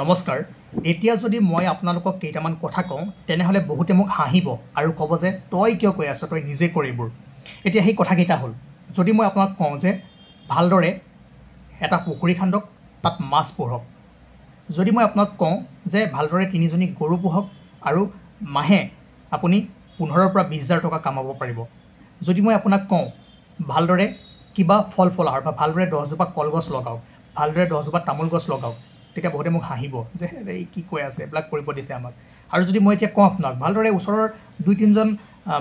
নমস্কাৰ এতিয়া যদি মই আপোনালোকক কেইটামান কথা কওঁ তেনেহলে বহুতে মোক হাঁহিব আৰু ক'ব যে তই কিয় কৈ আছ তই নিজে কৰিবোৰ এতিয়া সেই কথা কেইটা হ'ল যদি মই আপোনাক কওঁ যে ভালদৰে এটা পুখুৰী খান্দক তাত মাছ পোহক যদি মই আপোনাক কওঁ যে ভালদৰে তিনিজনী গৰু পোহক আৰু মাহে আপুনি 15 পৰা 20000 টকা কামাব পাৰিব যদি মই আপোনাক কওঁ ভালদৰে কিবা ফল ফলাৰ বা ভালদৰে 10 জোপা কলগছ লগাওক ভালদৰে 10 জোপা তামোল গছ লগাওক তেতিয়া বহুতে মোক হাঁহিব যে এই কি কৈ আছে ব্লক কৰিব দিছে আমাক আৰু যদি মই এতিয়া কওঁ আপোনাক ভালদৰে ওচৰৰ 2-3 জন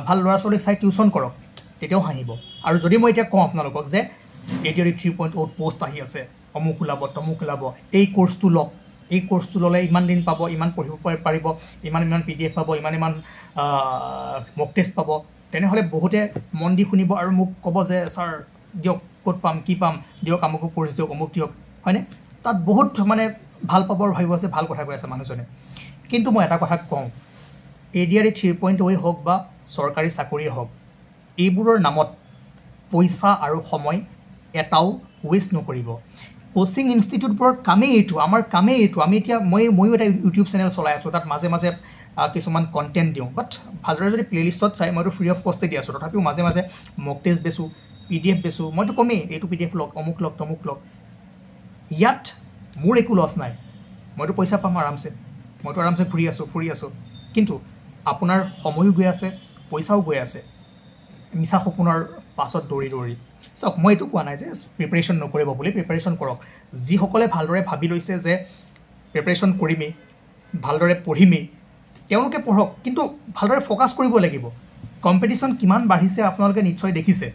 ভাল ল'ৰা ছোৱালী চাই টিউচন কৰক তেতিয়াও হাঁহিব আৰু যদি মই এতিয়া কওঁ আপোনালোকক যে এডিঅৰি 3.0 পোষ্ট আহি আছে অমুক ওলাব তমুক ওলাব এই কোৰ্সটো লওক এই কোৰ্সটো ললে ইমান দিন পাব ইমান পঢ়িব পাৰিব ইমান পিডিএফ পাব ইমান মক টেষ্ট পাব তেনেহলে বহুতে মন দি শুনিব আৰু মোক ক'ব যে স্যাৰ দিয়ক ক'ত পাম কি পাম দিয়ক আমুক কোৰ্স দিয়ক অমুক দিয়ক হয়নে তাত বহুত মানে ভাল পাবৰ ভাবিব আছে ভাল কথা কৈ আছে মানুহজনে কিন্তু মই এটা কথা কওঁ এডিআৰি 3.0 হওক বা চৰকাৰী চাকৰি হওক এইবোৰৰ নামত পইচা আৰু সময় এটাও ওয়েষ্ট নকৰিব কোচিং ইনষ্টিটিউটবোৰৰ কামেই এইটো আমাৰ কামেই এইটো আমি এতিয়া ময়ো এটা ইউটিউব চেনেল চলাই আছোঁ তাত মাজে মাজে কিছুমান কণ্টেণ্ট দিওঁ বাট ভালদৰে যদি প্লেলিষ্টত চাই মইতো ফ্ৰী অফ কষ্টে দি আছোঁ তথাপিও মাজে মাজে মক টেষ্ট বেচোঁ পিডিএফ বেচোঁ মইতো কমেই এইটো পিডিএফ লওক অমুক লওক তমুক লওক ইয়াত মোৰ একো লছ নাই মইতো পইচা পাম আৰামছে মইতো আৰামছে ফুৰি আছোঁ কিন্তু আপোনাৰ সময়ো গৈ আছে পইচাও গৈ আছে মিছা সপোনৰ পাছত দৌৰি চাওক মই এইটো কোৱা নাই যে প্ৰিপাৰেশ্যন নকৰিব বুলি প্ৰিপাৰেশ্যন কৰক যিসকলে ভালদৰে ভাবি লৈছে যে প্ৰিপাৰেশ্যন কৰিমেই ভালদৰে পঢ়িমেই তেওঁলোকে পঢ়ক কিন্তু ভালদৰে ফ'কাছ কৰিব লাগিব কম্পিটিশ্যন কিমান বাঢ়িছে আপোনালোকে নিশ্চয় দেখিছে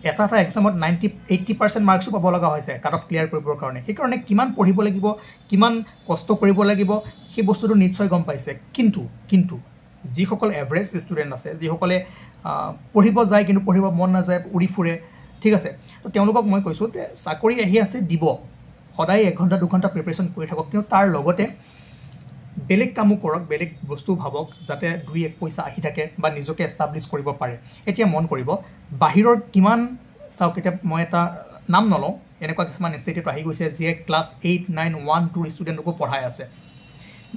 এটা এক্সামত 80% মাৰ্কছো পাব লগা হৈছে কাট অফ ক্লিয়াৰ কৰিবৰ কাৰণে সেইকাৰণে কিমান পঢ়িব লাগিব কিমান কষ্ট কৰিব লাগিব সেই বস্তুটো নিশ্চয় গম পাইছে কিন্তু যিসকল এভাৰেজ ষ্টুডেণ্ট আছে যিসকলে পঢ়িব যায় কিন্তু পঢ়িব মন নাযায় উৰি ফুৰে ঠিক আছে তো তেওঁলোকক মই কৈছোঁ যে চাকৰি আহি আছে দিব সদায় 1 ঘণ্টা 2 ঘণ্টা প্ৰিপাৰেশ্যন কৰি থাকক কিন্তু তাৰ লগতে বেলেগ কামো কৰক বেলেগ বস্তু ভাবক যাতে 2-1 পইচা আহি থাকে বা নিজকে এষ্টাব্লিছ কৰিব পাৰে এতিয়া মন কৰিব বাহিৰৰ কিমান চাওক এতিয়া মই এটা নাম নলওঁ এনেকুৱা কিছুমান ইনষ্টিটিউট আহি গৈছে যিয়ে ক্লাছ 8, 9, 1, 2 ষ্টুডেণ্টকো পঢ়াই আছে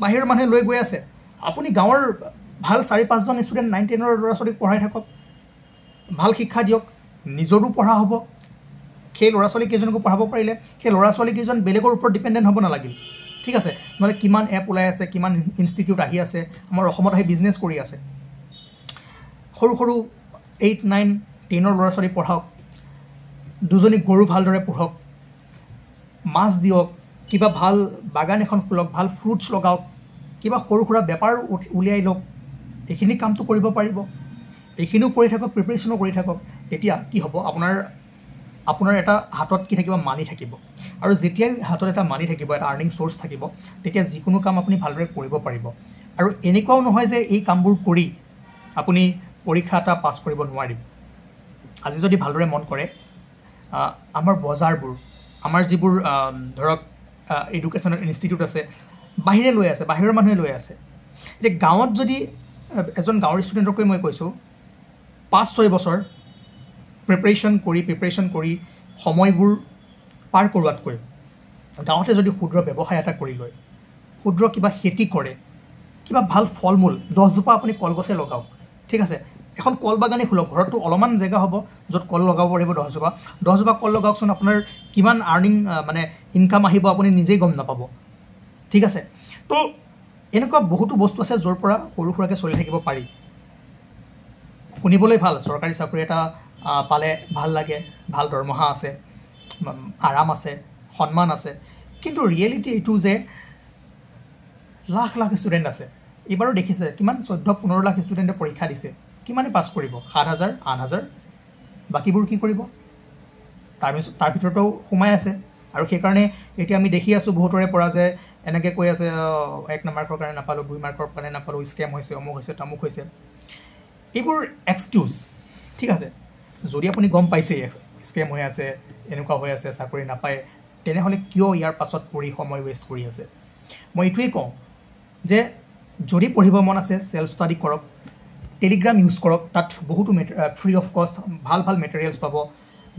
বাহিৰৰ মানুহে লৈ গৈ আছে আপুনি গাঁৱৰ ভাল 4-5 জন ষ্টুডেণ্ট 9-10ৰ ল'ৰা ছোৱালীক পঢ়াই থাকক ভাল শিক্ষা দিয়ক নিজৰো পঢ়া হ'ব সেই ল'ৰা ছোৱালী কেইজনকো পঢ়াব পাৰিলে সেই ল'ৰা ছোৱালী কেইজন বেলেগৰ ওপৰত ডিপেণ্ডেণ্ট হ'ব নালাগিল ঠিক আছে নহ'লে কিমান এপ ওলাই আছে কিমান ইনষ্টিটিউট আহি আছে আমাৰ অসমত আহি বিজনেছ কৰি আছে সৰু 8, 9, 10ৰ ল'ৰা ছোৱালী পঢ়াওক দুজনী গৰু ভালদৰে পঢ়ক মাছ দিয়ক কিবা ভাল বাগান এখন খোলক ভাল ফ্ৰুটছ লগাওক কিবা সৰু সুৰা বেপাৰ উলিয়াই লওক এইখিনি কামটো কৰিব পাৰিব এইখিনিও কৰি থাকক প্ৰিপাৰেশ্যনো কৰি থাকক তেতিয়া কি হ'ব আপোনাৰ এটা হাতত কি থাকিব মানি থাকিব আৰু যেতিয়াই হাতত এটা মানি থাকিব এটা আৰ্নিং চ'ৰ্চ থাকিব তেতিয়া যিকোনো কাম আপুনি ভালদৰে কৰিব পাৰিব আৰু এনেকুৱাও নহয় যে এই কামবোৰ কৰি আপুনি পৰীক্ষা এটা পাছ কৰিব নোৱাৰিব আজি যদি ভালদৰে মন কৰে আমাৰ বজাৰবোৰ আমাৰ যিবোৰ ধৰক এডুকেশ্যনেল ইনষ্টিটিউট আছে বাহিৰৰ মানুহে লৈ আছে এতিয়া গাঁৱত যদি এজন গাঁৱৰ ষ্টুডেণ্টকৈ মই কৈছোঁ 5-6 বছৰ প্ৰিপাৰেশ্যন কৰি সময়বোৰ পাৰ কৰোৱাতকৈ গাঁৱতে যদি ক্ষুদ্ৰ ব্যৱসায় এটা কৰি লয় ক্ষুদ্ৰ কিবা খেতি কৰে কিবা ভাল ফল মূল 10 জোপা আপুনি কলগছে লগাওক ঠিক আছে এখন কল বাগানে খোলক ঘৰতো অলপমান জেগা হ'ব য'ত কল লগাব পাৰিব 10 জোপা কল লগাওকচোন আপোনাৰ কিমান আৰ্নিং মানে ইনকাম আহিব আপুনি নিজেই গম নাপাব ঠিক আছে তো এনেকুৱা বহুতো বস্তু আছে য'ৰ পৰা সৰু সুৰাকৈ চলি থাকিব পাৰি শুনিবলৈ ভাল চৰকাৰী চাকৰি এটা পালে ভাল লাগে ভাল দৰমহা আছে আৰাম আছে সন্মান আছে কিন্তু ৰিয়েলিটি এইটো যে লাখ ষ্টুডেণ্ট আছে এইবাৰো দেখিছে কিমান 14-15 লাখ ষ্টুডেণ্টে পৰীক্ষা দিছে কিমানে পাছ কৰিব 7,000 8,000 বাকীবোৰ কি কৰিব তাৰ ভিতৰতো সোমাই আছে আৰু সেইকাৰণে এতিয়া আমি দেখি আছোঁ বহুতৰে পৰা যে এনেকৈ কৈ আছে 1 মাৰ্কৰ কাৰণে নাপালোঁ 2 মাৰ্কৰ কাৰণে নাপালোঁ স্কেম হৈছে অমুক হৈছে তামুক হৈছে এইবোৰ এক্সকিউজ ঠিক আছে যদি আপুনি গম পাইছে স্কেম হৈ আছে এনেকুৱা হৈ আছে চাকৰি নাপায় তেনেহ'লে কিয় ইয়াৰ পাছত পঢ়ি সময় ৱেষ্ট কৰি আছে মই এইটোৱেই কওঁ যে যদি পঢ়িব মন আছে সেল্ফ ষ্টাডি কৰক টেলিগ্ৰাম ইউজ কৰক তাত বহুতো ফ্ৰী অফ কষ্ট ভাল মেটেৰিয়েলছ পাব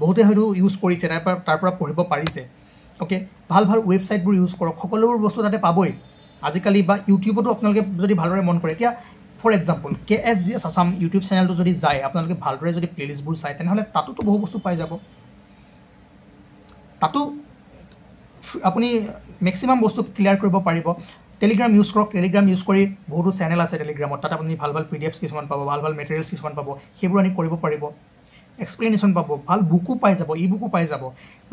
বহুতে হয়তো ইউজ কৰিছে তাৰ পৰা পঢ়িব পাৰিছে অ'কে, ভাল ভাল ৱেবছাইটবোৰ ইউজ কৰক, সকলোবোৰ বস্তু তাতে পাবই আজিকালি, বা ইউটিউবতো আপোনালোকে যদি ভালদৰে মন কৰে। এতিয়া for example KSGS Assam YouTube চেনেলটো যদি যায়, আপোনালোকে ভালদৰে যদি প্লেলিষ্টবোৰ চায়, তেনেহ'লে তাতোতো বহু বস্তু পাই যাব। তাতো আপুনি মেক্সিমাম বস্তু ক্লিয়াৰ কৰিব পাৰিব। টেলিগ্ৰাম ইউজ কৰক, টেলিগ্ৰাম ইউজ কৰি বহুতো চেনেল আছে টেলিগ্ৰামত, তাত আপুনি ভাল ভাল PDFs কিছুমান পাব, ভাল ভাল মেটেৰিয়েলছ কিছুমান পাব, সেইবোৰ আনি কৰিব পাৰিব। এক্সপ্লেনেশ্যন পাব, ভাল বুকো পাই যাব, ই বুকো পাই যাব।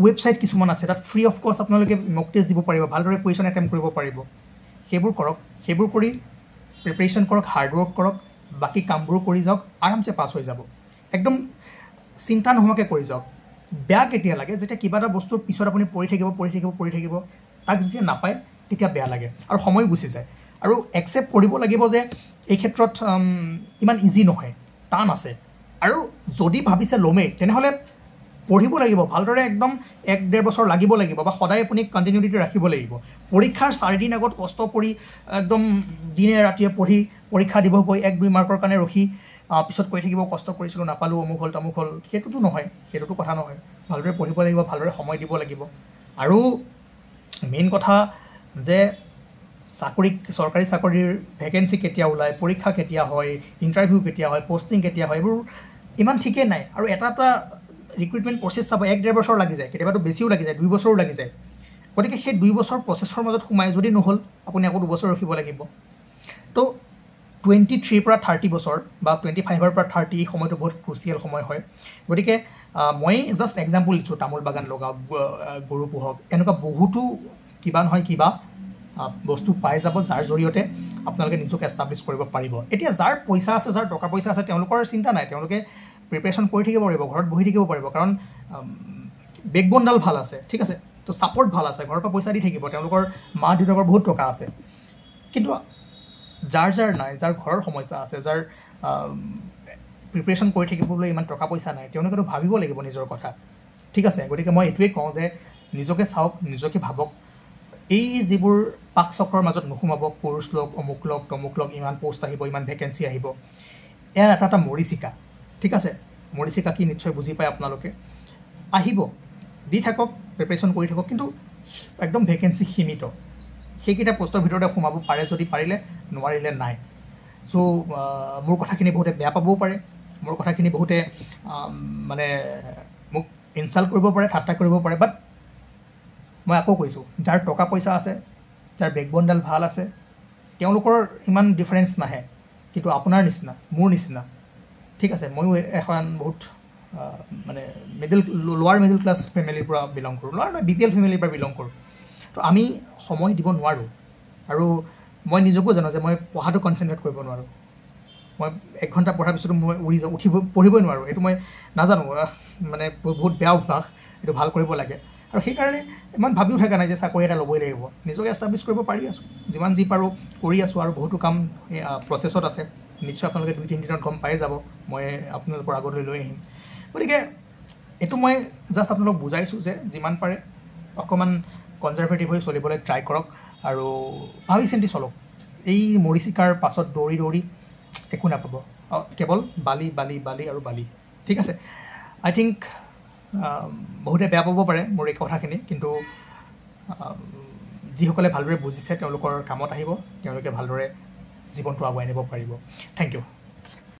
ৱেবছাইট কিছুমান আছে, তাত ফ্ৰী অফ কষ্ট আপোনালোকে মক টেষ্ট দিব পাৰিব, ভালদৰে কুৱেশ্যন এটেম্প কৰিব পাৰিব। সেইবোৰ কৰক, সেইবোৰ কৰি প্ৰিপেৰেশ্যন কৰক, হাৰ্ডৱৰ্ক কৰক, বাকী কামবোৰ কৰি যাওক, আৰামছে পাছ হৈ যাব। একদম চিন্তা নোহোৱাকৈ কৰি যাওক। বেয়া কেতিয়া লাগে, যেতিয়া কিবা এটা বস্তুৰ পিছত আপুনি পঢ়ি থাকিব, তাক যেতিয়া নাপায় তেতিয়া বেয়া লাগে আৰু সময় গুচি যায়। আৰু একচেপ্ট কৰিব লাগিব যে এই ক্ষেত্ৰত ইমান ইজি নহয়, টান আছে। আৰু যদি ভাবিছে ল'মেই, তেনেহ'লে পঢ়িব লাগিব ভালদৰে, একদম 1-1.5 বছৰ লাগিব, বা সদায় আপুনি কণ্টিনিউটি ৰাখিব লাগিব। পৰীক্ষাৰ 4 দিন আগত কষ্ট কৰি একদম দিনে ৰাতিয়ে পঢ়ি পৰীক্ষা দিব গৈ 1-2 মাৰ্কৰ কাৰণে ৰখি পিছত কৈ থাকিব কষ্ট কৰিছিলোঁ, নাপালোঁ, অমুক হ'ল তমুক হ'ল। সেইটোতো নহয়, সেইটোতো কথা নহয়। ভালদৰে পঢ়িব লাগিব, ভালদৰে সময় দিব লাগিব। আৰু মেইন কথা যে চৰকাৰী চাকৰিৰ ভেকেঞ্চি কেতিয়া ওলায়, পৰীক্ষা কেতিয়া হয়, ইণ্টাৰভিউ কেতিয়া হয়, পষ্টিং কেতিয়া হয়, এইবোৰ ইমান ঠিকেই নাই। আৰু এটা ৰিক্ৰুইটমেণ্ট প্ৰচেছ চাব 1-1.5 বছৰ লাগি যায়, কেতিয়াবাতো বেছিও লাগি যায়, 2 বছৰো লাগি যায়। গতিকে সেই 2 বছৰ প্ৰচেছৰ মাজত সোমাই যদি নহ'ল, আপুনি আকৌ 2 বছৰ ৰখিব লাগিব। তো 23 পৰা 30 বছৰ বা 25 পৰা 30 এই সময়টো বহুত ক্ৰুচিয়েল সময় হয়। গতিকে মই জাষ্ট এক্সাম্পল দিছোঁ, তামোল বাগান লগাওক, গৰু পোহক, এনেকুৱা বহুতো কিবা নহয় কিবা বস্তু পাই যাব, যাৰ জৰিয়তে আপোনালোকে নিজকে এষ্টাব্লিছ কৰিব পাৰিব। এতিয়া যাৰ পইচা আছে, যাৰ টকা পইচা আছে, তেওঁলোকৰ চিন্তা নাই, তেওঁলোকে প্ৰিপেৰেশ্যন কৰি থাকিব পাৰিব, ঘৰত বহি থাকিব পাৰিব, কাৰণ বেকবনডাল ভাল আছে, ঠিক আছে, তো ছাপৰ্ট ভাল আছে, ঘৰৰ পৰা পইচা দি থাকিব, তেওঁলোকৰ মা দেউতাকৰ বহুত টকা আছে। কিন্তু যাৰ নাই, যাৰ ঘৰৰ সমস্যা আছে, যাৰ প্ৰিপেৰেশ্যন কৰি থাকিবলৈ ইমান টকা পইচা নাই, তেওঁলোকেতো ভাবিব লাগিব নিজৰ কথা, ঠিক আছে। গতিকে মই এইটোৱেই কওঁ যে নিজকে চাওক, নিজকে ভাবক, এই যিবোৰ পাক চক্ৰৰ মাজত নোসোমাব, কোৰ্চ লওক, অমুক লওক, তমুক লওক, ইমান পোষ্ট আহিব, ইমান ভেকেঞ্চি আহিব, এয়া এটা মৰিচিকা, ঠিক আছে। মৰিচিকা কি নিশ্চয় বুজি পায় আপোনালোকে। আহিব, দি থাকক, প্ৰিপেৰেশ্যন কৰি থাকক, কিন্তু একদম ভেকেঞ্চি সীমিত, সেইকেইটা পোষ্টৰ ভিতৰতে সোমাব পাৰে যদি পাৰিলে, নোৱাৰিলে নাই। চ' মোৰ কথাখিনি বহুতে বেয়া পাবও পাৰে, মোৰ কথাখিনি বহুতে মানে মোক ইনচাল্ট কৰিব পাৰে, ঠাট্টা কৰিব পাৰে, বাট মই আকৌ কৈছোঁ, যাৰ টকা পইচা আছে, যাৰ বেকবনডাল ভাল আছে, তেওঁলোকৰ ইমান ডিফাৰেঞ্চ নাহে। কিন্তু আপোনাৰ নিচিনা, মোৰ নিচিনা, ঠিক আছে, ময়ো এখন বহুত মানে লোৱাৰ মিডল ক্লাছ ফেমিলিৰ পৰা বিলং কৰোঁ, BPL ফেমিলিৰ পৰা বিলং কৰোঁ। তো আমি সময় দিব নোৱাৰোঁ। আৰু মই নিজকো জানো যে মই পঢ়াটো কনচেনট্ৰেট কৰিব নোৱাৰোঁ। মই 1 ঘণ্টা পঢ়াৰ পিছতো মই পঢ়িবই নোৱাৰোঁ। এইটো মই নাজানো, মানে বহুত বেয়া অভ্যাস, এইটো ভাল কৰিব লাগে। আৰু সেইকাৰণে ইমান ভাবিও থকা নাই যে চাকৰি এটা ল'বই লাগিব, নিজকে এষ্টাব্লিছ কৰিব পাৰি আছোঁ, যিমান যি পাৰোঁ কৰি আছোঁ। আৰু বহুতো কাম প্ৰচেছত আছে, নিশ্চয় আপোনালোকে 2-3 দিনত গম পাই যাব, মই আপোনালোকৰ আগলৈ লৈ আহিম। গতিকে এইটো মই জাষ্ট আপোনালোকক বুজাইছোঁ যে যিমান পাৰে অকণমান কনজাৰভেটিভ হৈ চলিবলৈ ট্ৰাই কৰক, আৰু ভাবি চিন্তি চলক। এই মৰিচিকাৰ পাছত দৌৰি একো নাপাব, কেৱল বালি আৰু বালি, ঠিক আছে। আই থিংক বহুতে বেয়া পাব পাৰে মোৰ এই কথাখিনি, কিন্তু যিসকলে ভালদৰে বুজিছে তেওঁলোকৰ কামত আহিব, তেওঁলোকে ভালদৰে জীৱনটো আগুৱাই নিব পাৰিব। Thank U.